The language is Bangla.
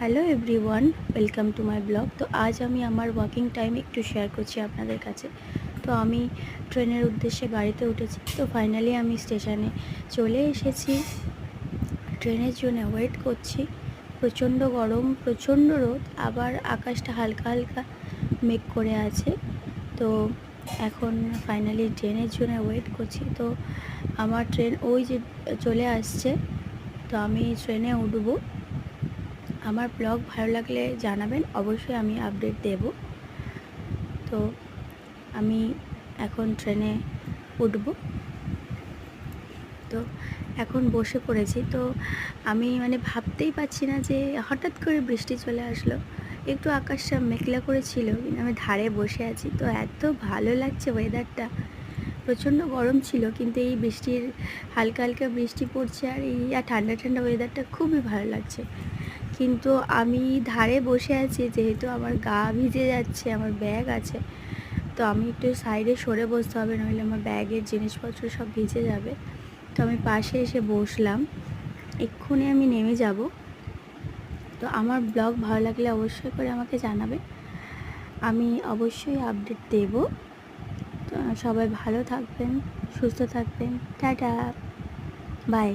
Hello everyone, welcome to my blog. তো আজ আমি আমার ওয়াকিং টাইম একটু শেয়ার করছি আপনাদের কাছে। তো আমি ট্রেনের উদ্দেশ্যে গাড়িতে উঠেছি। তো ফাইনালি আমি স্টেশনে চলে এসেছি। ট্রেনের জন্য ওয়েট করছি। প্রচণ্ড গরম, প্রচণ্ড রোদ, আবার আকাশটা হালকা হালকা মেঘ করে আছে। তো এখন ফাইনালি ট্রেনের জন্য ওয়েট করছি। তো আমার ট্রেন ওই যে চলে আসছে। তো আমি ট্রেনে উঠবো। আমার ব্লগ ভালো লাগলে জানাবেন, অবশ্যই আমি আপডেট দেব। তো আমি এখন ট্রেনে উঠব। তো এখন বসে পড়েছি। তো আমি ভাবতেই পারছি না যে হঠাৎ করে বৃষ্টি চলে আসলো। একটু আকাশটা মেঘলা করেছিল, কিন্তু আমি ধারে বসে আছি। তো এত ভালো লাগছে ওয়েদারটা। প্রচণ্ড গরম ছিল, কিন্তু এই বৃষ্টির হালকা হালকা বৃষ্টি পড়ছে, আর এই ঠান্ডা ঠান্ডা ওয়েদারটা খুবই ভালো লাগছে। কিন্তু আমি ধারে বসে আছি, যেহেতু আমার গা ভিজে যাচ্ছে, আমার ব্যাগ আছে। তো আমি একটু সাইডে সরে বসতে হবে, নইলে আমার ব্যাগের জিনিসপত্র সব ভিজে যাবে। তো আমি পাশে এসে বসলাম। এক্ষুনি আমি নেমে যাব। তো আমার ব্লগ ভালো লাগলে অবশ্যই করে আমাকে জানাবে, আমি অবশ্যই আপডেট দেব। তো সবাই ভালো থাকবেন, সুস্থ থাকবেন। Tata, by.